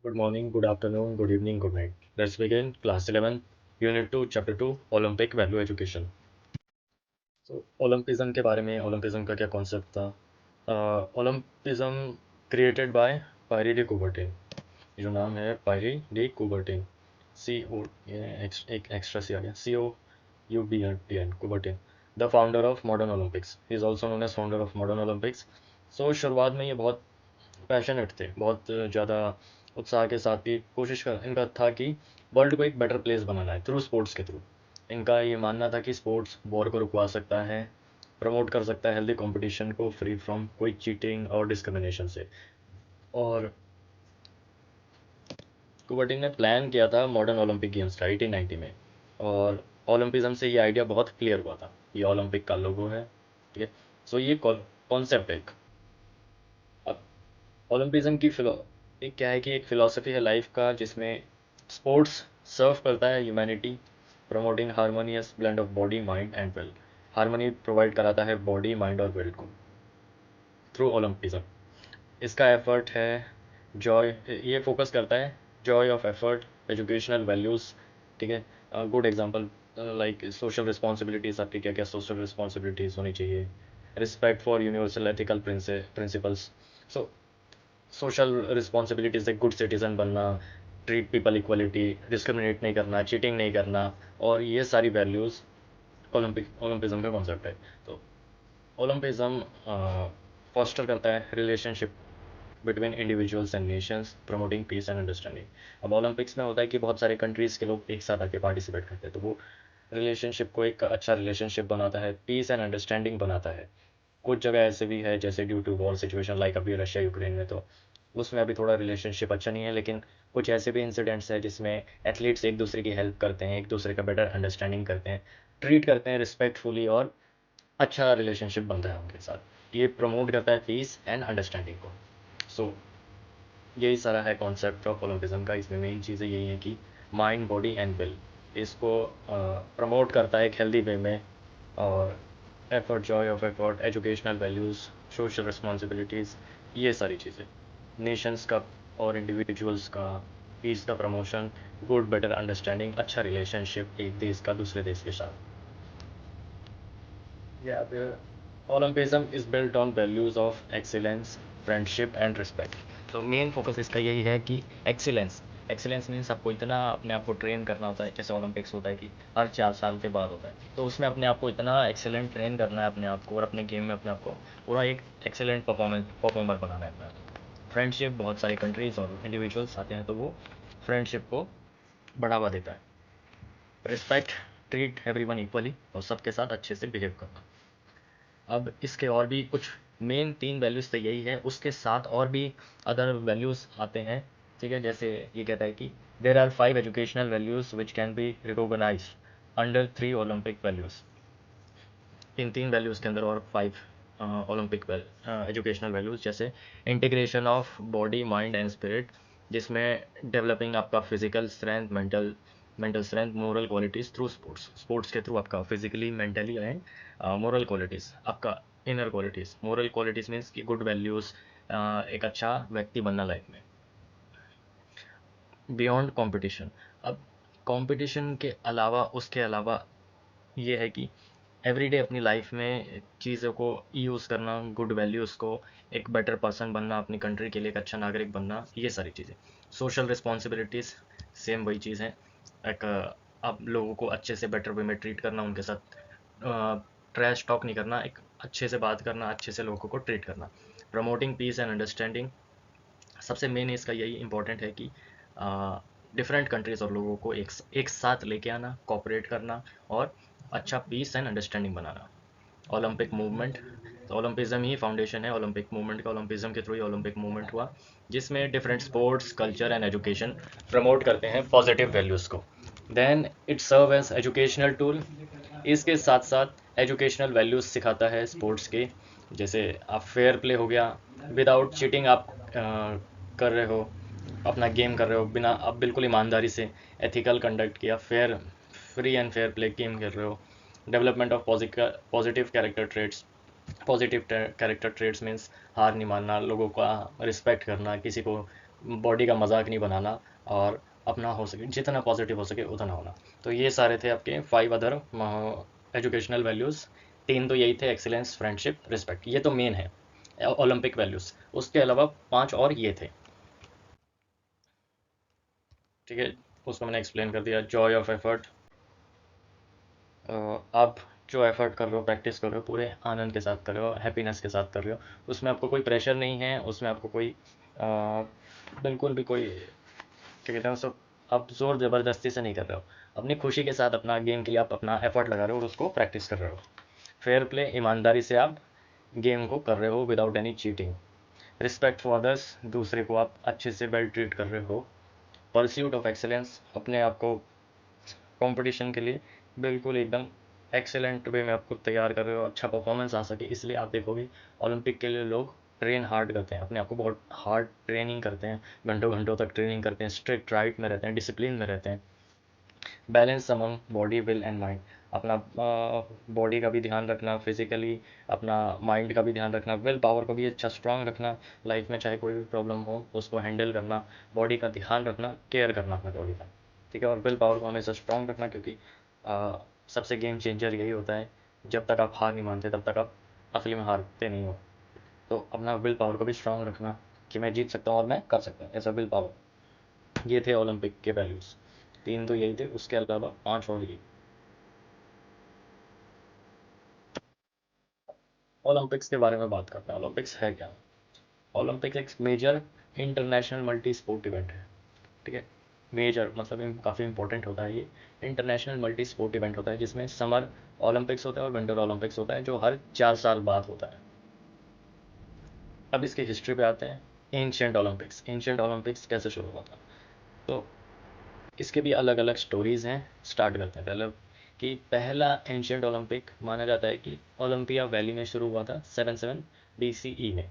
Good morning, good afternoon, good evening, good night. Let's begin class 11, Unit 2, Chapter 2, Olympic Value Education. So, Olympism के बारे में Olympism का क्या concept था? Olympism created by Pierre de Coubertin. ये जो नाम है Pierre de Coubertin, C-O, एक एक्स्ट्रा सी आ गया, C-O-U-B-E-R-T-N, Coubertin, the founder of modern Olympics. He is also known as founder of modern Olympics. So, शुरुआत में ये बहुत पैशनेट थे, बहुत ज़्यादा उत्साह के साथ ही कोशिश कर इनका था कि वर्ल्ड को एक बेटर प्लेस बनाना है थ्रू स्पोर्ट्स के थ्रू। इनका ये मानना था कि स्पोर्ट्स वॉर को रुकवा सकता है, प्रमोट कर सकता है हेल्दी कंपटीशन को फ्री फ्रॉम कोई चीटिंग और डिस्क्रिमिनेशन से। और कुबर्टिन ने प्लान किया था मॉडर्न ओलंपिक गेम्स का 1890 में, और ओलंपिज्म से ये आइडिया बहुत क्लियर हुआ था। ये ओलंपिक का लोगो है, ठीक है। सो ये कॉन्सेप्ट है। अब ओलंपिज्म की फिलो एक क्या है कि एक फिलॉसफी है लाइफ का, जिसमें स्पोर्ट्स सर्व करता है humanity, promoting harmonious blend of body mind and will. Harmony provide कराता है बॉडी माइंड और विल को थ्रू ओलंपिज्म। इसका एफर्ट है जॉय, ये फोकस करता है Joy of effort, educational values, ठीक है। Good example like social responsibilities. आपकी क्या क्या सोशल रिस्पॉन्सिबिलिटीज़ होनी चाहिए, respect for universal ethical principles. So social responsibility से गुड सिटीजन बनना, ट्रीट पीपल इक्वलिटी, डिस्क्रिमिनेट नहीं करना, चीटिंग नहीं करना, और ये सारी वैल्यूज़ ओलंपिज्म का कॉन्सेप्ट है। तो ओलंपिज्म फॉस्टर करता है relationship between individuals and nations, promoting peace and understanding. अब ओलंपिक्स में होता है कि बहुत सारे कंट्रीज़ के लोग एक साथ आके पार्टिसिपेट करते हैं, तो वो रिलेशनशिप को एक अच्छा रिलेशनशिप बनाता है, पीस एंड अंडरस्टैंडिंग बनाता है। कुछ जगह ऐसे भी है जैसे due to war situation like अभी रशिया यूक्रेन में, तो उसमें अभी थोड़ा रिलेशनशिप अच्छा नहीं है, लेकिन कुछ ऐसे भी इंसिडेंट्स हैं जिसमें एथलीट्स एक दूसरे की हेल्प करते हैं, एक दूसरे का बेटर अंडरस्टैंडिंग करते हैं, ट्रीट करते हैं रिस्पेक्टफुली, और अच्छा रिलेशनशिप बनता है उनके साथ। ये प्रमोट करता है पीस एंड अंडरस्टैंडिंग को। सो यही सारा है कॉन्सेप्ट ऑफ ओलंपिज्म का। इसमें मेन चीज़ें यही है कि माइंड बॉडी एंड विल, इसको प्रमोट करता है एक हेल्दी वे में, और effort, Joy of effort, educational values, social responsibilities, ये सारी चीज़ें, नेशंस का और इंडिविजुअल्स का, पीस का प्रमोशन, गुड बेटर अंडरस्टैंडिंग, अच्छा रिलेशनशिप एक देश का दूसरे देश के साथ। Yeah, the Olympism is built on values of excellence, friendship and respect. तो मेन फोकस इसका यही है कि एक्सीलेंस। एक्सीलेंस मीन्स आपको इतना अपने आप को ट्रेन करना होता है, जैसे ओलंपिक्स होता है कि हर 4 साल के बाद होता है, तो उसमें अपने आप को इतना एक्सेलेंट ट्रेन करना है अपने आप को, और अपने गेम में अपने आप को पूरा एक एक्सेलेंट परफॉर्मर बनाना है अपने आप। फ्रेंडशिप, बहुत सारी कंट्रीज और इंडिविजुअल्स आते हैं तो वो फ्रेंडशिप को बढ़ावा देता है। रिस्पेक्ट, ट्रीट एवरीवन इक्वली, और सबके साथ अच्छे से बिहेव करना। अब इसके और भी कुछ मेन 3 वैल्यूज़ तो यही है, उसके साथ और भी अदर वैल्यूज़ आते हैं, ठीक है। जैसे ये कहता है कि there are 5 educational values which can be recognise under 3 Olympic values. इन 3 वैल्यूज़ के अंदर और 5 ओलंपिक एजुकेशनल वैल्यूज़, जैसे integration of body mind and spirit, जिसमें डेवलपिंग आपका physical strength, mental strength, moral qualities through sports. Sports के through आपका physically, mentally and moral qualities, आपका inner qualities. Moral qualities means कि गुड वैल्यूज़, एक अच्छा व्यक्ति बनना लाइफ में। बियॉन्ड कंपटीशन, अब कंपटीशन के अलावा, उसके अलावा ये है कि एवरीडे अपनी लाइफ में चीज़ों को यूज़ करना, गुड वैल्यूज़ को, एक बेटर पर्सन बनना, अपनी कंट्री के लिए एक अच्छा नागरिक बनना, ये सारी चीज़ें। सोशल रिस्पॉन्सिबिलिटीज़, सेम वही चीज़ है। एक आप लोगों को अच्छे से बेटर वे में ट्रीट करना, उनके साथ ट्रैश टॉक नहीं करना, एक अच्छे से बात करना, अच्छे से लोगों को ट्रीट करना। प्रमोटिंग पीस एंड अंडरस्टैंडिंग, सबसे मेन इसका यही इंपॉर्टेंट है कि डिफरेंट कंट्रीज़ और लोगों को एक साथ लेके आना, कोऑपरेट करना, और अच्छा पीस एंड अंडरस्टैंडिंग बनाना। ओलंपिक मूवमेंट, तो ओलंपिज्म ही फाउंडेशन है ओलंपिक मूवमेंट का। ओलंपिज्म के थ्रू ही ओलंपिक मूवमेंट हुआ, जिसमें different sports, culture and education promote करते हैं पॉजिटिव वैल्यूज़ को। Then it serve as educational tool, इसके साथ साथ एजुकेशनल वैल्यूज़ सिखाता है स्पोर्ट्स के। जैसे आप फेयर प्ले हो गया, विदाउट चीटिंग आप कर रहे हो, अपना गेम कर रहे हो, बिना आप बिल्कुल ईमानदारी से एथिकल कंडक्ट किया, fair, free and fair play game खेल रहे हो। Development of positive character traits. Positive character traits means हार नहीं मानना, लोगों का रिस्पेक्ट करना, किसी को बॉडी का मजाक नहीं बनाना, और अपना हो सके जितना पॉजिटिव हो सके उतना होना। तो ये सारे थे आपके 5 अदर एजुकेशनल वैल्यूज़। 3 तो यही थे, एक्सीलेंस, फ्रेंडशिप, रिस्पेक्ट, ये तो मेन है ओलंपिक वैल्यूज़। उसके अलावा 5 और ये थे, ठीक है, उसको मैंने एक्सप्लेन कर दिया। जॉय ऑफ एफर्ट, आप जो एफर्ट कर रहे हो, प्रैक्टिस कर रहे हो, पूरे आनंद के साथ कर रहे हो, हैप्पीनेस के साथ कर रहे हो, उसमें आपको कोई प्रेशर नहीं है, उसमें आपको कोई बिल्कुल भी कोई, क्या कहते हैं उसको, आप जोर ज़बरदस्ती से नहीं कर रहे हो, अपनी खुशी के साथ अपना गेम के लिए आप अपना एफर्ट लगा रहे हो और उसको प्रैक्टिस कर रहे हो। फेयर प्ले, ईमानदारी से आप गेम को कर रहे हो without any cheating. Respect for others, दूसरे को आप अच्छे से वेल ट्रीट कर रहे हो। परस्यूट ऑफ एक्सेलेंस, अपने आप को कंपटीशन के लिए बिल्कुल एकदम एक्सेलेंट वे में आपको तैयार कर रहे हो, अच्छा परफॉर्मेंस आ सके, इसलिए आप देखोगे ओलंपिक के लिए लोग ट्रेन हार्ड करते हैं, अपने आप को बहुत हार्ड ट्रेनिंग करते हैं, घंटों घंटों तक ट्रेनिंग करते हैं, स्ट्रिक्ट डाइट में रहते हैं, डिसिप्लिन में रहते हैं। Balance among body, will and mind, अपना बॉडी का भी ध्यान रखना, फिजिकली अपना माइंड का भी ध्यान रखना, विल पावर को भी अच्छा स्ट्रांग रखना, लाइफ में चाहे कोई भी प्रॉब्लम हो उसको हैंडल करना, बॉडी का ध्यान रखना, केयर करना अपने बॉडी का, ठीक है, और विल पावर को हमेशा स्ट्रांग रखना, क्योंकि सबसे गेम चेंजर यही होता है, जब तक आप हार नहीं मानते तब तक आप असली में हारते नहीं हो। तो अपना विल पावर को भी स्ट्रांग रखना कि मैं जीत सकता हूँ और मैं कर सकता हूँ, ऐसा विल पावर। ये थे ओलंपिक के वैल्यूज़, 3 तो यही थे, उसके अलावा 5 और ये। ओलंपिक्स के बारे में बात करते हैं। ओलंपिक्स है क्या? ओलंपिक्स एक major international multi sport event है, ठीक है। मेजर मतलब काफ़ी इंपॉर्टेंट होता है ये। इंटरनेशनल मल्टी स्पोर्ट इवेंट होता है जिसमें समर ओलंपिक्स होता है और विंटर ओलंपिक्स होता है, जो हर 4 साल बाद होता है। अब इसकी हिस्ट्री पे आते हैं। एंशियंट ओलंपिक्स, एंशियंट ओलंपिक्स कैसे शुरू हुआ था? तो इसके भी अलग अलग स्टोरीज हैं। स्टार्ट करते हैं पहले कि पहला एंशियंट ओलंपिक माना जाता है कि ओलंपिया वैली में शुरू हुआ था 77 BCE में,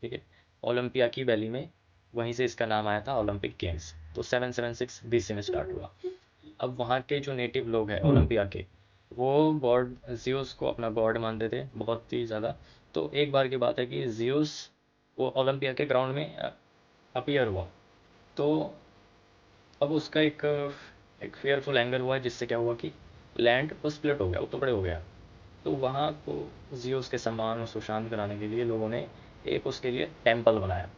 ठीक है। ओलंपिया की वैली में, वहीं से इसका नाम आया था ओलंपिक गेम्स। तो 776 BC में स्टार्ट हुआ। अब वहाँ के जो नेटिव लोग हैं ओलंपिया के, वो गॉड जियोस को अपना गॉड मानते थे बहुत ही ज़्यादा। तो एक बार की बात है कि जियोस वो ओलंपिया के ग्राउंड में अपीयर हुआ। तो अब उसका एक फेयरफुल एंगल हुआ, जिससे क्या हुआ कि लैंड वो स्प्लिट हो गया, वो टुकड़े हो गया। तो वहाँ को जियोस के सम्मान और सुशांत कराने के लिए लोगों ने एक उसके लिए टेम्पल बनाया,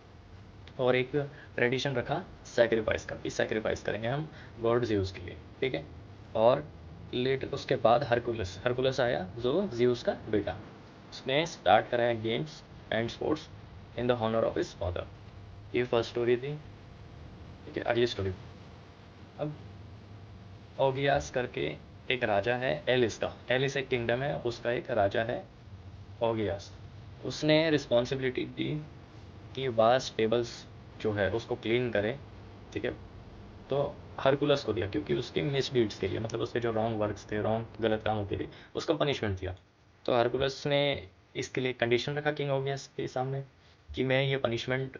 और एक ट्रेडिशन रखा सेक्रीफाइस का, भी सेक्रीफाइस करेंगे हम गॉड जियोस के लिए, ठीक है। और लेट उसके बाद हरकुलस हरकुलस आया, जो जियोस का बेटा, उसने स्टार्ट कराया games and sports in the honour of his father. ये फर्स्ट स्टोरी थी, ठीक है। अगली स्टोरी, अब ओगियास करके एक राजा है, एलिस का, एलिस एक किंगडम है, उसका एक राजा है ओगियास। उसने रिस्पॉन्सिबिलिटी दी कि वास्ट टेबल्स जो है उसको क्लीन करे, ठीक है। तो हरकुलस को दिया, क्योंकि उसके मिसडीड्स के लिए, मतलब उसके जो रॉन्ग वर्क्स थे, रॉन्ग गलत कामों के लिए उसको पनिशमेंट दिया। तो हरकुलस ने इसके लिए कंडीशन रखा किंग ओगियस के सामने कि मैं ये पनिशमेंट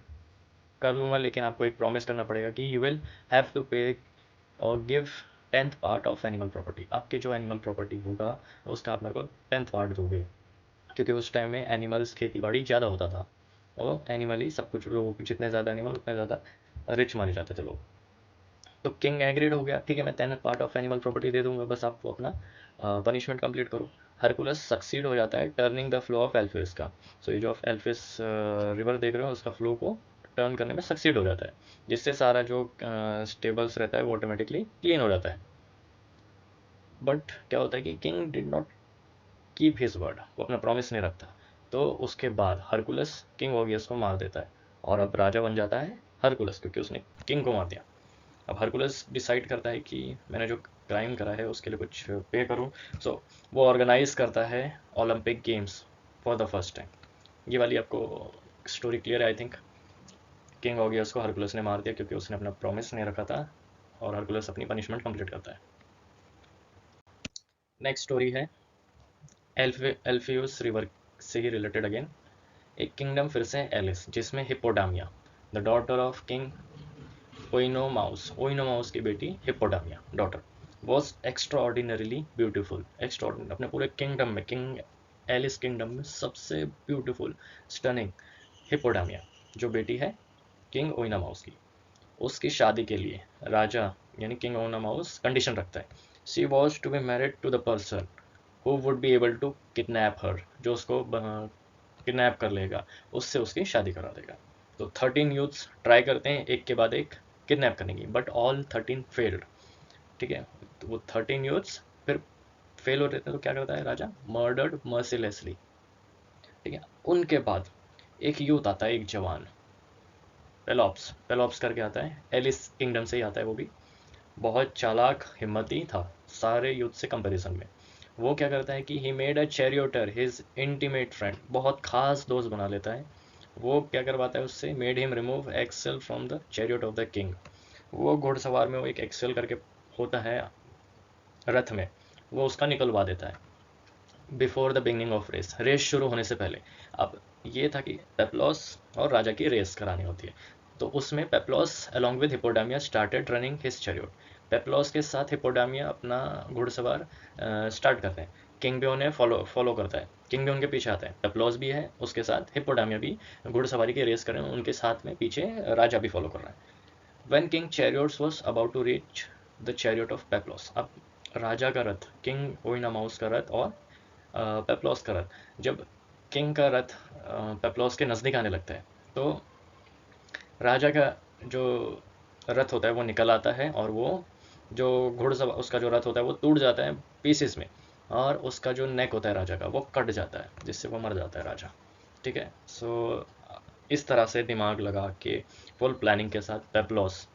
कर लूँगा, लेकिन आपको एक प्रॉमिस करना पड़ेगा कि यू विल हैव टू पे और give 10th part of animal property. आपके जो एनिमल प्रॉपर्टी होगा उसका आप मेरे को 10th पार्ट दोगे, क्योंकि उस टाइम में एनिमल्स खेती बाड़ी ज़्यादा होता था, और एनिमल ही सब कुछ, लोग जितने ज़्यादा एनिमल उतने ज़्यादा रिच माने जाते थे लोग। तो किंग एग्रीड हो गया, ठीक है, मैं 10th part of animal property दे दूंगा, बस आपको अपना पनिशमेंट कंप्लीट करो। हरकुलस सक्सीड हो जाता है turning the flow of Alpheus का। सो ये जो आप एल्फिस रिवर देख रहे हो उसका फ्लो को टर्न करने में सक्सीड हो जाता है, जिससे सारा जो स्टेबल्स रहता है वो ऑटोमेटिकली क्लीन हो जाता है। बट क्या होता है कि king did not keep his word, वो अपना प्रॉमिस नहीं रखता। तो उसके बाद हरकुलस किंग ओगियस को मार देता है, और अब राजा बन जाता है हरकुलस, क्योंकि उसने किंग को मार दिया। अब हरकुलस डिसाइड करता है कि मैंने जो क्राइम करा है उसके लिए कुछ पे करूँ। सो वो ऑर्गेनाइज करता है Olympic games for the first time. ये वाली आपको स्टोरी क्लियर है आई थिंक। किंग ऑगियस को हरकुलस ने मार दिया क्योंकि उसने अपना प्रॉमिस नहीं रखा था, और हरकुलस अपनी पनिशमेंट कंप्लीट करता है। नेक्स्ट स्टोरी है एल्फियस रिवर से ही रिलेटेड अगेन। एक किंगडम फिर से एलिस, जिसमें Hippodamia the daughter of king Oenomaus की बेटी Hippodamia daughter was extraordinarily beautiful. Extra अपने पूरे किंगडम में, किंग एलिस किंगडम में सबसे ब्यूटिफुल, स्टनिंग हिप्पोडामिया, जो बेटी है किंग ओइनोमाउस की। उसकी शादी के लिए राजा यानी किंग ओनामाउस कंडीशन रखता है। She was to be married to the person who would be able to kidnap her, जो उसको किडनैप कर लेगा, उससे उसकी शादी करा देगा। तो 13 यूथ्स ट्राई करते हैं एक के बाद एक किडनैप करने की, बट ऑल 13 फेल्ड। ठीक है, तो वो 13 यूथ्स फिर फेल हो जाते हैं, तो क्या करता है राजा, मर्डर्ड मर्सीलेसली। ठीक है, उनके बाद एक यूथ आता है, एक जवान, पेलॉप्स, पेलॉप्स करके आता है, एलिस किंगडम से ही आता है। वो भी बहुत चालाक हिम्मती था सारे यूथ से कंपैरिजन में। वो क्या करता है कि he made a charioteer his intimate friend, बहुत खास दोस्त बना लेता है। वो क्या करवाता है उससे, made him remove axle from the chariot of the king. वो घुड़सवार में वो एक एक्सेल करके होता है रथ में, वो उसका निकलवा देता है before the beginning of race, race शुरू होने से पहले। अब ये था कि पेप्लॉस और राजा की रेस करानी होती है, तो उसमें Pelops along with Hippodamia started running his chariot. Pelops के साथ हिपोडामिया अपना घुड़सवार स्टार्ट करते हैं, किंग भी उन्हें फॉलो फॉलो करता है, किंग भी उनके पीछे आता है, पेप्लॉस भी है उसके साथ, हिपोडामिया भी घुड़सवारी की रेस करें उनके साथ में, पीछे राजा भी फॉलो कर रहा है। When King Chariots was about to reach the chariot of Peplos, अब राजा का रथ, किंग ओइनामाउस का रथ और पेप्लॉस का रथ, जब किंग का रथ पेप्लॉस के नज़दीक आने लगता है, तो राजा का जो रथ होता है वो निकल आता है, और वो जो घुड़सवार उसका जो रथ होता है वो टूट जाता है पीसेस में, और उसका जो नेक होता है राजा का वो कट जाता है, जिससे वो मर जाता है राजा। ठीक है, सो इस तरह से दिमाग लगा के फुल प्लानिंग के साथ पेप्लॉस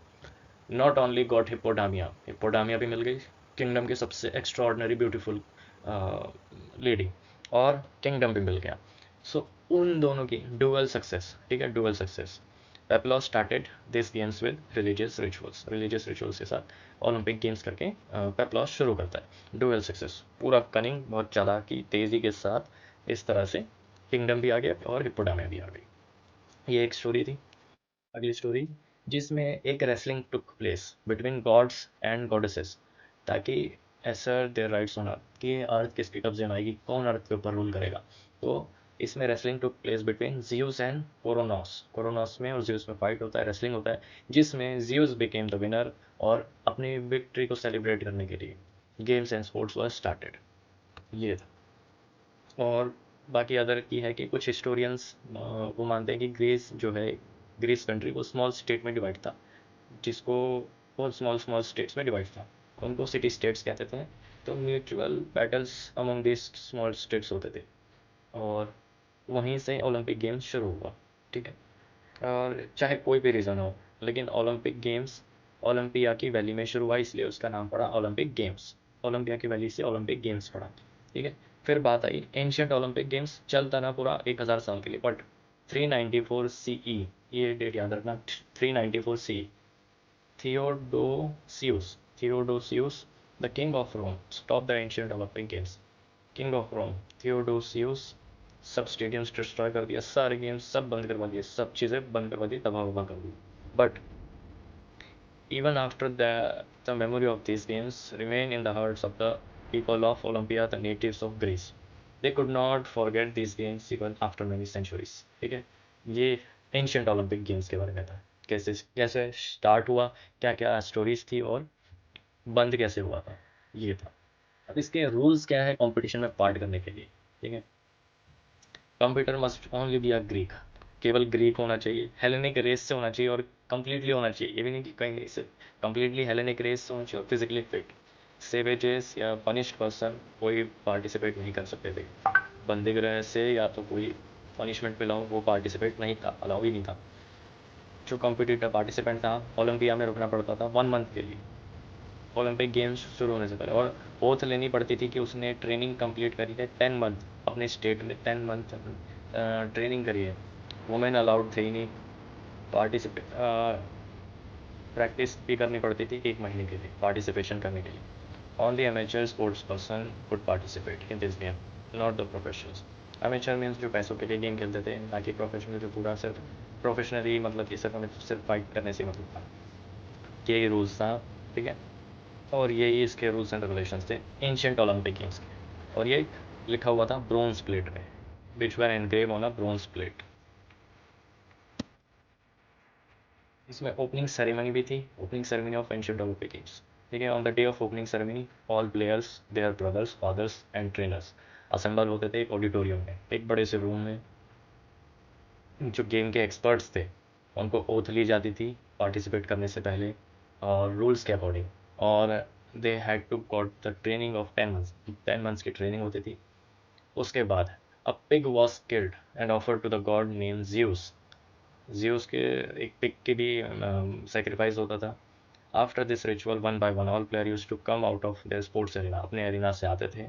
नॉट ओनली गॉट हिप्पोडामिया, हिप्पोडामिया भी मिल गई, किंगडम की सबसे एक्स्ट्रॉर्डनरी ब्यूटीफुल लेडी, और किंगडम भी मिल गया। सो उन दोनों की डुअल सक्सेस, ठीक है, dual success. Pelops started this games with religious rituals, religious rituals के साथ ओलंपिक गेम्स करके पेप्लॉस शुरू करता है। डुअल सक्सेस, पूरा कनिंग, बहुत चालाकी तेज़ी के साथ, इस तरह से किंगडम भी आ गया और हिप्पोडामिया भी आ गई। ये एक स्टोरी थी। अगली स्टोरी, जिसमें एक wrestling took place between gods and goddesses, ताकि assert their rights on earth, कि अर्थ किसके कब्जे में आएगी, कौन अर्थ के ऊपर रूल करेगा। तो इसमें wrestling took place between Zeus and Cronus, Cronus में और जियूस में फाइट होता है, रेसलिंग होता है, जिसमें जियूस बिकेम द विनर, और अपनी विक्ट्री को सेलिब्रेट करने के लिए games and sports were started. ये था। और बाकी अदर की है कि कुछ हिस्टोरियंस वो मानते हैं कि ग्रीस जो है, ग्रीस कंट्री वो स्मॉल स्टेट में डिवाइड था, जिसको बहुत स्मॉल स्मॉल स्टेट्स में डिवाइड था, उनको सिटी स्टेट्स कहते थे। तो mutual battles among this small states होते थे, और वहीं से ओलंपिक गेम्स शुरू हुआ। ठीक है, और चाहे कोई भी रीज़न हो, लेकिन ओलंपिक गेम्स ओलंपिया की वैली में शुरू हुआ, इसलिए उसका नाम पड़ा ओलंपिक गेम्स, ओलंपिया की वैली से ओलंपिक गेम्स पड़ा। ठीक है, फिर बात आई एंशियंट ओलंपिक गेम्स, चलता ना पूरा 1000 साल के लिए, बट 394 CE, ये डेट याद रखना, 394 CE, Theodosius, Theodosius the king of Rome stop the ancient Olympic games. King of Rome Theodosius सब स्टेडियम्स डिस्ट्रॉय कर दिया, सारे गेम्स सब बंद करवा दिए, सब चीज़ें बंद करवा दी, तबाह वबाह कर दी। But even after that, the memory of these games remain in the hearts of the people of Olympia, the natives of Greece. They could not forget these games even after many centuries. ठीक है, ये ancient Olympic games के बारे में था, कैसे कैसे start हुआ, क्या क्या स्टोरीज थी, और बंद कैसे हुआ था, ये था। अब इसके रूल्स क्या है कंपटीशन में पार्ट करने के लिए। ठीक है, computer must only be a Greek, केवल ग्रीक होना चाहिए, हेलेनिक रेस से होना चाहिए, और कंप्लीटली होना चाहिए, ये भी नहीं कि कहीं से कंप्लीटली हेलेनिक रेस से होना चाहिए, और फिजिकली फिट। सेवेजेस या पनिश्ड पर्सन कोई पार्टिसिपेट नहीं कर सकते थे, बंदीगृह से या तो कोई पनिशमेंट मिला हो, वो पार्टिसिपेट नहीं था, अलाउ ही नहीं था। जो कॉम्पिटिटिव पार्टिसिपेंट था ओलंपिया में रुकना पड़ता था 1 मंथ के लिए, ओलंपिक गेम्स शुरू होने से पहले, और ओथ लेनी पड़ती थी कि उसने ट्रेनिंग कंप्लीट करी है 10 मंथ, अपने स्टेट में 10 मंथ ट्रेनिंग करी है। वुमेन अलाउड थे ही नहीं, पार्टिसिपेट प्रैक्टिस भी करनी पड़ती थी 1 महीने के लिए पार्टिसिपेशन करने के लिए। Only amateur sports person could participate in this game, not the professionals. Amateur means जो पैसों के लिए गेम खेलते थे, ना कि प्रोफेशनल जो पूरा सिर्फ प्रोफेशनली, मतलब कि सिर्फ हमें सिर्फ फाइट करने से मतलब था, यही रूल्स था। ठीक है, और यही इसके रूल्स एंड रेगुलेशंस थे एंशियंट ओलंपिक गेम्स के। और ये लिखा हुआ था ब्रोंज प्लेट में, which were engrave on a bronze plate. इसमें ओपनिंग सेरेमनी भी थी, opening ceremony of ancient Olympic games. ठीक है, on the day of opening ceremony all players, their brothers, fathers and trainers assemble होते थे एक auditorium में, एक बड़े से रूम में। जो गेम के एक्सपर्ट्स थे उनको ओथ ली जाती थी पार्टिसिपेट करने से पहले, और रूल्स के अकॉर्डिंग। और they had to got the training of 10 months, 10 months की ट्रेनिंग होती थी। उसके बाद a pig was killed and offer to the god name Zeus. Zeus के एक पिग की भी सेक्रीफाइस होता था। After this ritual one by one all player use to come out of their sports arena, अपने एरिना से आते थे।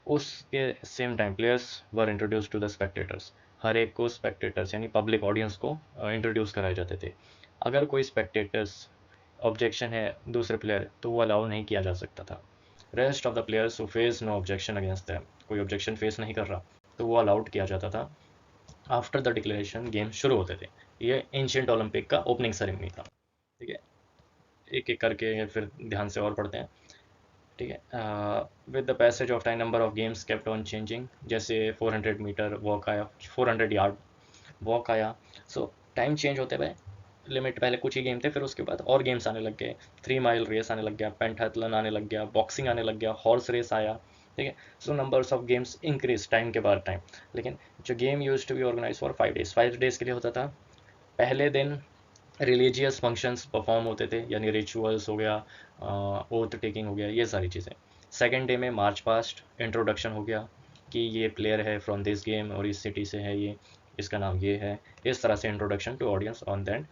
उसके same time players were introduce to the spectators, हर एक को स्पेक्टेटर्स यानी पब्लिक ऑडियंस को इंट्रोड्यूस कराए जाते थे। अगर कोई स्पेक्टेटर्स ऑब्जेक्शन है दूसरे प्लेयर तो वो अलाउ नहीं किया जा सकता था। Rest of the players who face no objection against them, कोई ऑब्जेक्शन फेस नहीं कर रहा तो वो अलाउड किया जाता था। आफ्टर द डिक्लेरेशन गेम शुरू होते थे। ये एंशिएंट ओलंपिक का ओपनिंग सेरेमनी था। ठीक है, एक एक करके फिर ध्यान से और पढ़ते हैं। ठीक है, with the passage of time number of games kept on changing, जैसे 400 मीटर वॉक आया, 400 यार्ड वॉक आया। सो टाइम चेंज होते हुए लिमिट पहले कुछ ही गेम थे, फिर उसके बाद और गेम्स आने लग गए। 3 माइल रेस आने लग गया, पेंटाथलन आने लग गया, बॉक्सिंग आने लग गया, हॉर्स रेस आया। ठीक है, so numbers of games increase time के बाद टाइम। लेकिन जो game use to be organise for 5 days, 5 days के लिए होता था। पहले दिन रिलीजियस फंक्शंस परफॉर्म होते थे, यानी रिचुअल्स हो गया, ओथ टेकिंग हो गया, ये सारी चीज़ें। सेकेंड डे में मार्च पास्ट इंट्रोडक्शन हो गया कि ये प्लेयर है फ्रॉम दिस गेम और इस सिटी से है, ये इसका नाम ये है। इस तरह से introduction to audience. On then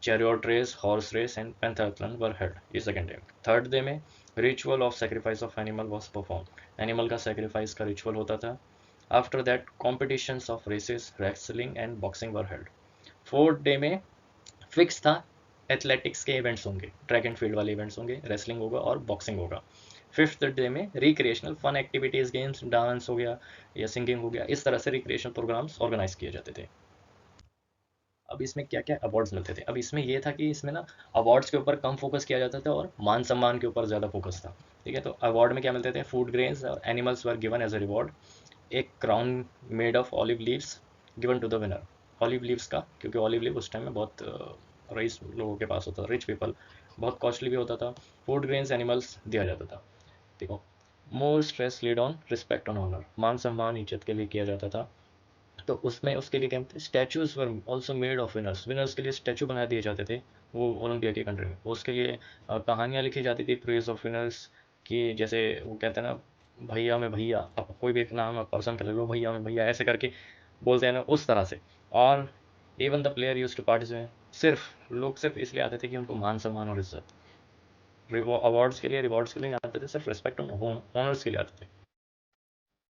chariot race, horse race and pentathlon were held, ये सेकेंड डे। थर्ड डे में ritual of sacrifice of animal was perform, animal का सेक्रीफाइस का रिचुअल होता था। After that competitions of races, wrestling and boxing were held. Fourth day में fix था, athletics के events होंगे, ट्रैक एंड फील्ड वाले इवेंट्स होंगे, रेसलिंग होगा और बॉक्सिंग होगा। फिफ्थ डे में recreational fun activities, games, dance हो गया या सिंगिंग हो गया, इस तरह से रिक्रिएशनल प्रोग्राम्स ऑर्गेनाइज किए जाते थे। अब इसमें क्या क्या अवार्ड्स मिलते थे? अब इसमें ये था कि इसमें ना अवार्ड्स के ऊपर कम फोकस किया जाता था और मान सम्मान के ऊपर ज़्यादा फोकस था। ठीक है, तो अवार्ड में क्या मिलते थे? फूड ग्रेन्स और animals were given as a reward. एक crown made of olive leaves given to the winner, olive leaves का, क्योंकि ऑलिव लीव उस टाइम में बहुत रईस लोगों के पास होता था, रिच पीपल, बहुत कॉस्टली भी होता था। फूड ग्रेन्स एनिमल्स दिया जाता था। देखो, more stress lead on respect on honour, मान सम्मान इज्जत के लिए किया जाता था। तो उसमें उसके लिए क्या थे? Statues were also made of winners, winners के लिए स्टैचू बना दिए जाते थे वो ओलंपिया की कंट्री में। उसके लिए कहानियाँ लिखी जाती थी प्रेज ऑफ विनर्स की, जैसे वो कहते हैं ना, भैया में भैया, आप कोई भी एक नाम पर्सन कर लो, भैया में भैया ऐसे करके बोलते हैं ना, उस तरह से। और even the player use to participate, सिर्फ लोग सिर्फ इसलिए आते थे कि उनको मान सम्मान और इज्जत, अवार्ड्स के लिए, रिवॉर्ड्स के लिए नहीं आते थे, सिर्फ रिस्पेक्ट और ऑनर्स के लिए आते थे।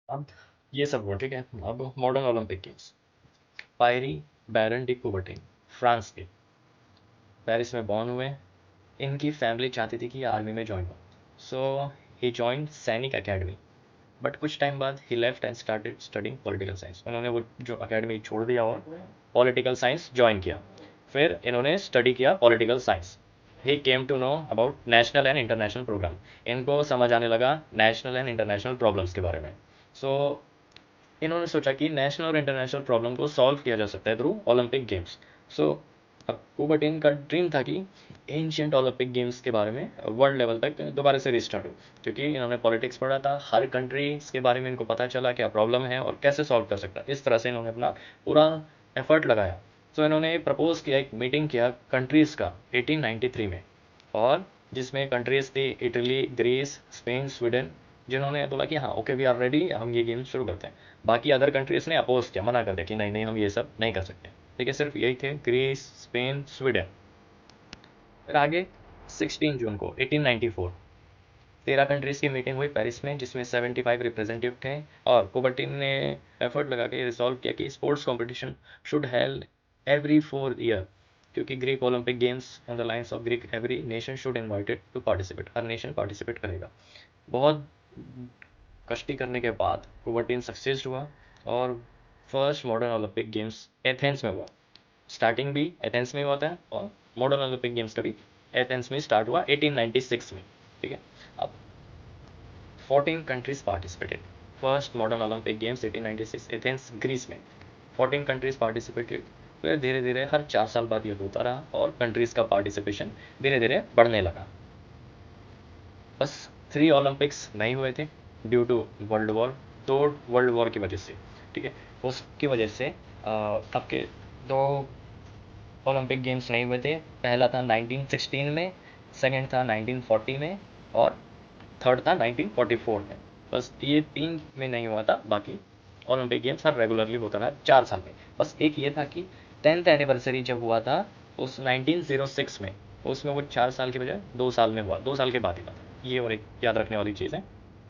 अब ये सब हुआ। ठीक है, अब मॉडर्न ओलंपिक गेम्स। पायरी बैरन डी कुबर्टिन, फ्रांस के, पेरिस में बॉर्न हुए। इनकी फैमिली चाहती थी कि आर्मी में ज्वाइन हो, सो ही जॉइन सैनिक एकेडमी। बट कुछ टाइम बाद ही left and started studying political science, उन्होंने वो जो एकेडमी छोड़ दिया और पॉलिटिकल साइंस ज्वाइन किया। फिर इन्होंने स्टडी किया political science. He came to know about national and international program, इनको समझ आने लगा नेशनल एंड इंटरनेशनल प्रॉब्लम्स के बारे में। सो इन्होंने सोचा कि नेशनल और इंटरनेशनल प्रॉब्लम को सॉल्व किया जा सकता है थ्रू ओलंपिक गेम्स। सो कुबर्टिन का ड्रीम था कि एंशियंट ओलंपिक गेम्स के बारे में वर्ल्ड लेवल तक दोबारा से रिस्टार्ट हो, क्योंकि इन्होंने पॉलिटिक्स पढ़ा था, हर कंट्रीज के बारे में इनको पता चला क्या प्रॉब्लम है और कैसे सॉल्व कर सकता है। इस तरह से इन्होंने अपना पूरा एफर्ट लगाया। सो इन्होंने प्रपोज किया, एक मीटिंग किया कंट्रीज़ का 1893 में, और जिसमें कंट्रीज़ थी इटली, ग्रीस, स्पेन, स्वीडन, जिन्होंने बोला कि हाँ ओके वी आर रेडी, हम ये गेम शुरू करते हैं। बाकी अदर कंट्रीज़ ने अपोज किया, मना कर दिया कि नहीं नहीं हम ये सब नहीं कर सकते। ठीक है, सिर्फ यही थे, ग्रीस, स्पेन, स्वीडन। फिर आगे 16 जून को 1894 13 कंट्रीज़ की मीटिंग हुई पेरिस में, जिसमें 75 रिप्रेजेंटेटिव थे। और कुबर्टिन ने एफर्ट लगा के रिजॉल्व किया कि sports competition should held every 4 year, क्योंकि Greek Olympic games on the lines of Greek, every nation should invited to participate, हर नेशन पार्टिसिपेट करेगा। बहुत कष्टी करने के बाद कुबर्टिन सक्सेस हुआ और first modern Olympic games Athens में हुआ। स्टार्टिंग भी एथेंस में हुआ था और मॉडर्न ओलंपिक गेम्स का भी एथेंस में स्टार्ट हुआ 1896 में। ठीक है, अब 14 countries participated. First modern Olympic games 1896 Athens, Greece में 14 कंट्रीज पार्टिसिपेटेड। फिर धीरे धीरे हर 4 साल बाद ये होता रहा और कंट्रीज़ का पार्टिसिपेशन धीरे धीरे बढ़ने लगा। बस 3 ओलंपिक्स नहीं हुए थे ड्यू टू वर्ल्ड वॉर, दो वर्ल्ड वॉर की वजह से। ठीक है, उसकी वजह से आपके 2 ओलंपिक गेम्स नहीं हुए थे। पहला था 1916 में, सेकंड था 1940 में, और थर्ड था 1944 में। बस ये 3 में नहीं हुआ था, बाकी ओलंपिक गेम्स हर रेगुलरली होता रहा 4 साल में। बस एक ये था कि 10th एनिवर्सरी जब हुआ था उस 1906 में, उसमें वो 4 साल की बजाय 2 साल में हुआ, 2 साल के बाद ही था। ये और एक याद रखने वाली चीज़ है,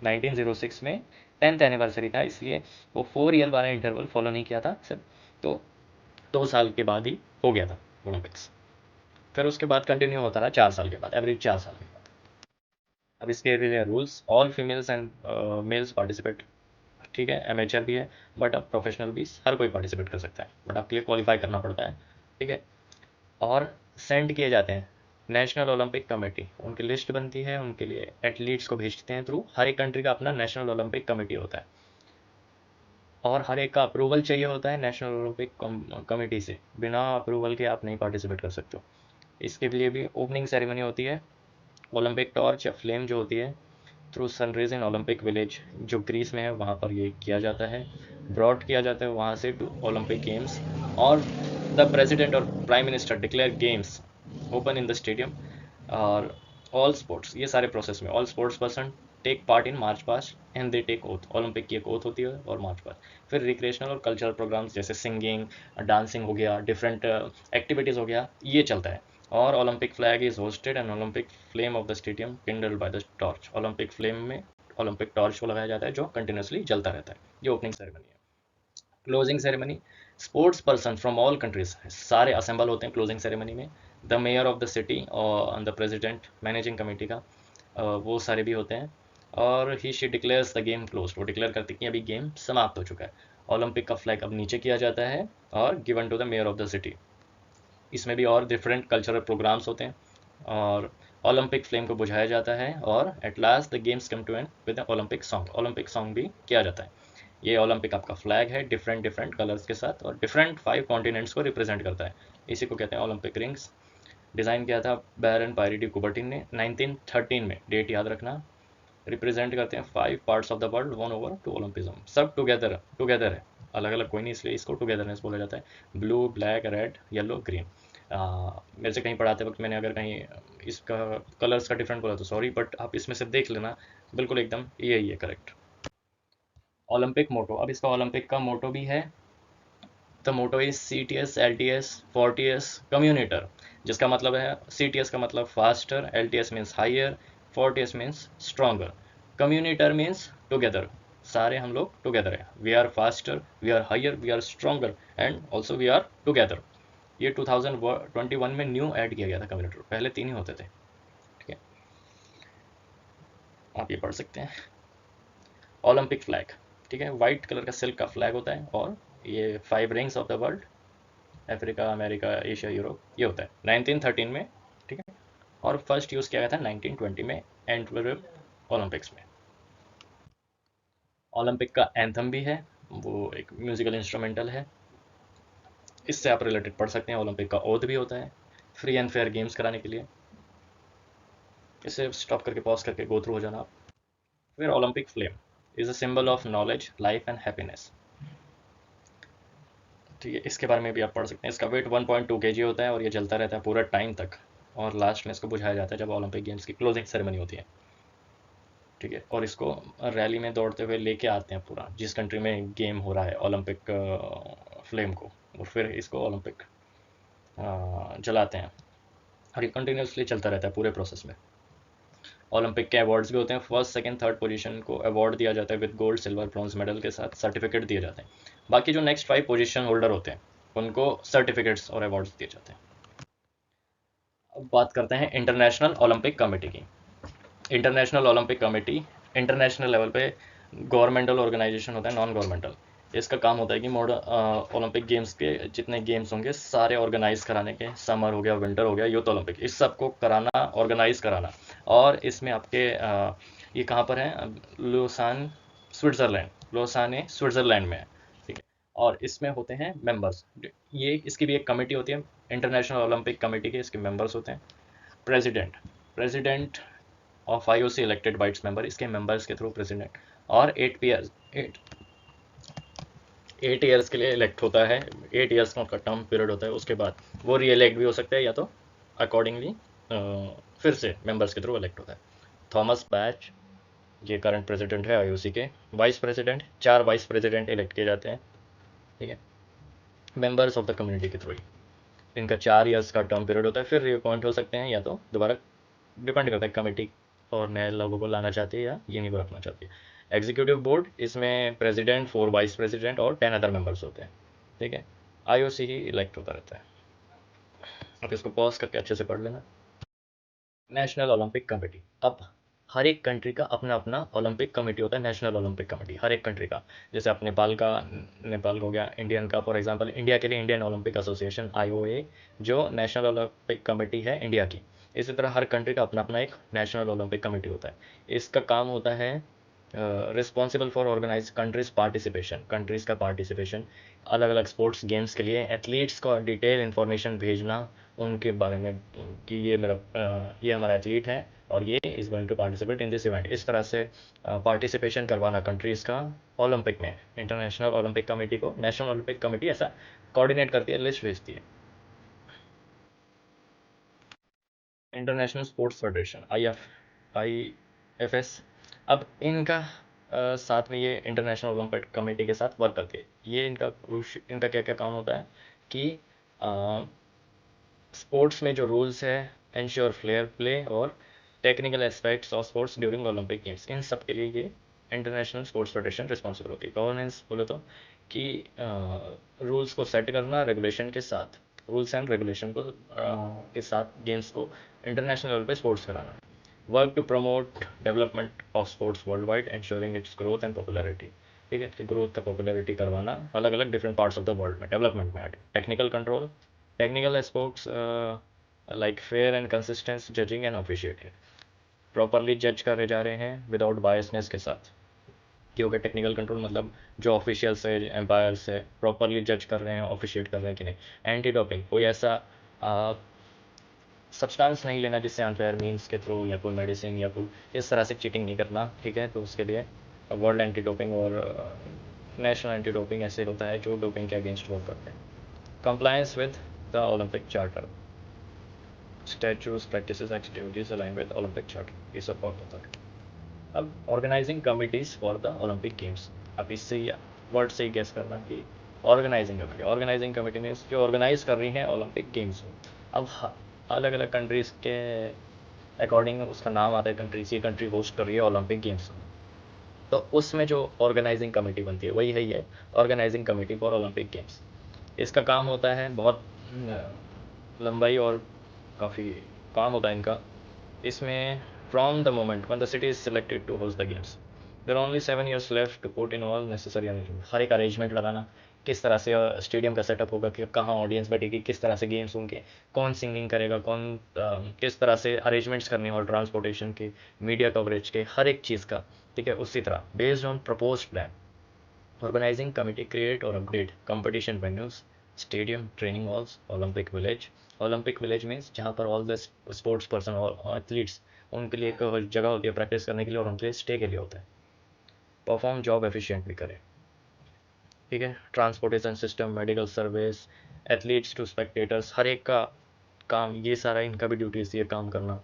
1906 में 10th एनिवर्सरी था, इसलिए वो 4 ईयर वाला इंटरवल फॉलो नहीं किया था सिर्फ, तो 2 साल के बाद ही हो गया था ओलंपिक्स। फिर उसके बाद कंटिन्यू होता रहा 4 साल के बाद, एवरेज 4 साल के बाद। अब इसके लिए rules, all females and males participate. ठीक है, एमेचर भी है बट अब प्रोफेशनल भी हर कोई पार्टिसिपेट कर सकता है, बट आपके लिए क्वालिफाई करना पड़ता है। ठीक है, और सेंड किए जाते हैं नेशनल ओलंपिक कमेटी, उनकी लिस्ट बनती है, उनके लिए एथलीट्स को भेजते हैं थ्रू, हर एक कंट्री का अपना नेशनल ओलंपिक कमेटी होता है और हर एक का अप्रूवल चाहिए होता है नेशनल ओलंपिक कमेटी से। बिना अप्रूवल के आप नहीं पार्टिसिपेट कर सकते हो। इसके लिए भी ओपनिंग सेरेमनी होती है, ओलंपिक टॉर्च या फ्लेम जो होती है थ्रू सनराइज इन ओलंपिक विलेज जो ग्रीस में है, वहाँ पर ये किया जाता है, ब्रॉड किया जाता है वहाँ से टू ओलंपिक गेम्स, और द प्रेसिडेंट और prime minister declare games open in the stadium. और ऑल स्पोर्ट्स, ये सारे प्रोसेस में all sports person take part in march past and they take oath, Olympic की एक ओथ होती है और मार्च पास्ट। फिर रिक्रिएशनल और कल्चरल प्रोग्राम्स जैसे सिंगिंग, डांसिंग हो गया, डिफरेंट एक्टिविटीज़ हो गया, ये चलता है। और Olympic flag is hosted and Olympic flame of the stadium kindled by the torch, Olympic flame में ओलंपिक टॉर्च को लगाया जाता है जो कंटिन्यूसली जलता रहता है। ये ओपनिंग सेरेमनी है। Closing ceremony, sports person from all countries सारे असेंबल होते हैं क्लोजिंग सेरेमनी में। The mayor of the city और द प्रेसिडेंट मैनेजिंग कमेटी का वो सारे भी होते हैं। और he she declares the game close, वो डिक्लेयर करती है कि अभी गेम समाप्त हो चुका है। ओलंपिक का फ्लैग अब नीचे किया जाता है और given to the mayor of the city. इसमें भी और डिफरेंट कल्चरल प्रोग्राम्स होते हैं और ओलंपिक फ्लेम को बुझाया जाता है और at last the games come to end with Olympic song, Olympic song भी किया जाता है। ये ओलंपिक आपका फ्लैग है डिफरेंट डिफरेंट कलर्स के साथ और डिफरेंट 5 कॉन्टिनेंट्स को रिप्रेजेंट करता है। इसी को कहते हैं ओलंपिक रिंग्स। डिज़ाइन किया था बैरन पायरी डी कुबर्टिन ने 1913 में, डेट याद रखना। रिप्रेजेंट करते हैं 5 parts of the world one over to Olympism, सब टुगेदर टुगेदर है, अलग अलग कोई नहीं, इसलिए इसको टुगेदरनेस बोला जाता है। Blue, black, red, yellow, green. मेरे से कहीं पढ़ाते वक्त मैंने अगर कहीं इसका कलर्स का डिफरेंट बोला तो सॉरी, बट आप इसमें से देख लेना, बिल्कुल एकदम यही है करेक्ट। ओलंपिक मोटो, अब इसका ओलंपिक का मोटो भी है। The motto is CTS, LTS, 40S, communiter, जिसका मतलब है CTS का मतलब faster, LTS means higher, 40S means stronger, communiter means together, सारे हम लोग टुगेदर हैं। We are faster, we are higher, we are stronger and also we are together. ये 2021 में न्यू ऐड किया गया था कम्यूनिटर, पहले 3 ही होते थे। ठीक है, आप ये पढ़ सकते हैं। ओलंपिक फ्लैग, ठीक है, वाइट कलर का सिल्क का फ्लैग होता है और ये 5 rings of the world, Africa, America, Asia, Europe, ये होता है 1913 में। ठीक है, और फर्स्ट यूज़ किया गया था 1920 में एंटवर्प ओलंपिक्स में। ओलंपिक का एंथम भी है, वो एक म्यूजिकल इंस्ट्रूमेंटल है, इससे आप रिलेटेड पढ़ सकते हैं। ओलंपिक का ओथ भी होता है फ्री एंड फेयर गेम्स कराने के लिए। इसे स्टॉप करके पॉज करके गो थ्रू हो जाना आप। फिर Olympic flame is a symbol of knowledge, life and happiness. ठीक है, इसके बारे में भी आप पढ़ सकते हैं। इसका वेट 1.2 kg होता है और ये जलता रहता है पूरा टाइम तक, और लास्ट में इसको बुझाया जाता है जब ओलंपिक गेम्स की क्लोजिंग सेरेमनी होती है। ठीक है, और इसको रैली में दौड़ते हुए लेके आते हैं पूरा जिस कंट्री में गेम हो रहा है ओलंपिक फ्लेम को, और फिर इसको ओलंपिक जलाते हैं और ये कंटिन्यूसली चलता रहता है पूरे प्रोसेस में। ओलंपिक के अवार्ड्स भी होते हैं, फर्स्ट सेकंड थर्ड पोजीशन को अवार्ड दिया जाता है with gold silver bronze medal के साथ, सर्टिफिकेट दिए जाते हैं। बाकी जो नेक्स्ट 5 पोजीशन होल्डर होते हैं उनको सर्टिफिकेट्स और अवार्ड्स दिए जाते हैं। अब बात करते हैं इंटरनेशनल ओलंपिक कमेटी की। International Olympic committee international level पे गवर्नमेंटल ऑर्गेनाइजेशन होता है, नॉन गवर्नमेंटल। इसका काम होता है कि मॉडर्न ओलंपिक गेम्स के जितने गेम्स होंगे सारे ऑर्गेनाइज कराने के, समर हो गया, विंटर हो गया, यूथ ओलंपिक, इस सबको कराना, ऑर्गेनाइज कराना। और इसमें आपके ये कहाँ पर है, लोसान स्विट्ज़रलैंड, लोसाने स्विट्ज़रलैंड में है। ठीक है, और इसमें होते हैं मेंबर्स। ये इसकी भी एक कमेटी होती है, इंटरनेशनल ओलंपिक कमेटी के इसके मेंबर्स होते हैं। President, president of IOC elected by its member, इसके मेंबर्स के थ्रू प्रेसिडेंट। और 8 ईयर्स के लिए इलेक्ट होता है, 8 ईयर्स का उनका टर्म पीरियड होता है। उसके बाद वो री इलेक्ट भी हो सकता है या तो अकॉर्डिंगली फिर से मेंबर्स के थ्रू इलेक्ट होता है। थॉमस बैच, ये करंट प्रेसिडेंट है आईओसी के। Vice president, 4 vice president elect किए जाते हैं, ठीक है, मेंबर्स ऑफ द कम्युनिटी के थ्रू। इनका 4 ईयर्स का टर्म पीरियड होता है, फिर रिअपॉइंट हो सकते हैं या तो दोबारा, डिपेंड करता है कमेटी और नए लोगों को लाना चाहती है या यहीं पर रखना चाहती है। एग्जीक्यूटिव बोर्ड, इसमें प्रेसिडेंट, 4 वाइस प्रेसिडेंट और 10 अदर मेंबर्स होते हैं, ठीक है। आईओसी ही इलेक्ट होता रहता है। आप इसको पॉज करके अच्छे से पढ़ लेना। नेशनल ओलंपिक कमेटी, अब हर एक कंट्री का अपना अपना ओलंपिक कमेटी होता है, नेशनल ओलंपिक कमेटी हर एक कंट्री का। जैसे आप नेपाल का, नेपाल हो गया। इंडियन का फॉर एग्जांपल, इंडिया के लिए इंडियन ओलंपिक एसोसिएशन आईओए, जो नेशनल ओलंपिक कमेटी है इंडिया की। इसी तरह हर कंट्री का अपना अपना एक नेशनल ओलंपिक कमेटी होता है। इसका काम होता है responsible for organize countries participation, countries का पार्टिसिपेशन अलग अलग स्पोर्ट्स गेम्स के लिए, एथलीट्स को डिटेल इन्फॉर्मेशन भेजना उनके बारे में कि ये मेरा ये हमारा एथलीट है और ये is going to participate in this event. इस तरह से पार्टिसिपेशन करवाना कंट्रीज़ का ओलंपिक में। इंटरनेशनल ओलंपिक कमेटी को नेशनल ओलंपिक कमेटी ऐसा कोऑर्डिनेट करती है, लिस्ट भेजती है। International sports federation, IFS। अब इनका साथ में ये इंटरनेशनल ओलंपिक कमेटी के साथ वर्क करती है। ये इनका क्या क्या काम होता है कि स्पोर्ट्स में जो रूल्स है, एंश्योर फेयर प्ले और technical aspects of sports during Olympic games, इन सब के लिए ये इंटरनेशनल स्पोर्ट्स फेडरेशन रिस्पॉन्सिबल होती है। गवर्नेंस बोले तो कि रूल्स को सेट करना, रेगुलेशन के साथ, रूल्स एंड रेगुलेशन को के साथ गेम्स को इंटरनेशनल लेवल पे स्पोर्ट्स कराना। Work to promote development of sports world wide, ensuring its growth and popularity, ठीक है। ग्रोथ का पॉपुलैरिटी करवाना अलग अलग different parts of the world में, डेवलपमेंट में। Technical control, technical sports like fair and consistence judging and officiating, properly जज करे जा रहे हैं विदाउट बायसनेस के साथ। क्योंकि टेक्निकल कंट्रोल मतलब जो ऑफिशियल्स है, एम्पायर्स है, प्रॉपरली जज कर रहे हैं, ऑफिशिएट कर रहे हैं कि नहीं। एंटी डोपिंग, कोई ऐसा सब्सटेंस नहीं लेना जिससे अनफेयर मीन्स के थ्रू या कोई मेडिसिन या कोई इस तरह से चीटिंग नहीं करना, ठीक है। तो उसके लिए वर्ल्ड एंटी डोपिंग और नेशनल एंटी डोपिंग ऐसे होता है जो डोपिंग के अगेंस्ट वर्क करते हैं। Compliance with the Olympic charter, statutes, practices, activities align with Olympic charter, ये सब बहुत होता है। अब organizing committees for the Olympic games, अब इससे वर्ड से ही गेस करना कि ऑर्गेनाइजिंग कमेटी, ऑर्गेनाइजिंग कमेटी ने जो ऑर्गेनाइज कर रही हैं ओलंपिक गेम्स को। अब अलग अलग कंट्रीज़ के अकॉर्डिंग उसका नाम आता है कंट्रीज, ये कंट्री होस्ट कर रही है ओलंपिक गेम्स, तो उसमें जो ऑर्गेनाइजिंग कमेटी बनती है वही है ये organizing committee for Olympic games. इसका काम होता है बहुत लंबाई और काफ़ी काम होता है इनका। इसमें from the moment when the city is selected to host the games, there are only 7 years left to put in all necessary arrangements, हर एक अरेंजमेंट लगाना, किस तरह से स्टेडियम का सेटअप होगा, कि कहाँ ऑडियंस बैठेगी, किस तरह से गेम्स होंगे, कौन सिंगिंग करेगा, कौन किस तरह से अरेंजमेंट्स करने और ट्रांसपोर्टेशन के, मीडिया कवरेज के, हर एक चीज़ का, ठीक है। उसी तरह based on propose plan, organising committee create और upgrade competition venues, stadium, training halls, Olympic village. Olympic village means जहाँ पर ऑल द स्पोर्ट्स पर्सन और एथलीट्स, उनके लिए एक जगह होती है प्रैक्टिस करने के लिए और उनके लिए स्टे के लिए होता है। परफॉर्म जॉब एफिशिएंटली करें, ठीक है। Transportation system, medical service, athletes to spectators, हर एक का काम, ये सारा इनका भी ड्यूटीज ये काम करना।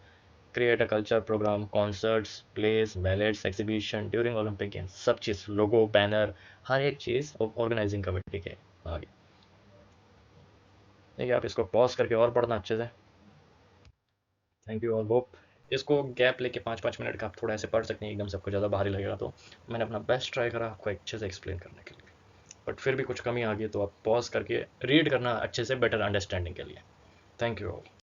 Create a culture program, concerts, place, ballets, exhibition during Olympic games, सब चीज़, लोगो, बैनर, हर एक चीज़ ऑर्गेनाइजिंग कमेटी के आगे। देखिए आप इसको पॉज करके और पढ़ना अच्छे से। थैंक यू और होप इसको गैप लेके 5-5 मिनट का आप थोड़ा ऐसे पढ़ सकते हैं, एकदम सबको ज़्यादा भारी लगेगा। तो मैंने अपना बेस्ट ट्राई करा आपको अच्छे से एक्सप्लेन करने के लिए, बट फिर भी कुछ कमी आ गई तो आप पॉज करके रीड करना अच्छे से, बेटर अंडरस्टैंडिंग के लिए। Thank you all.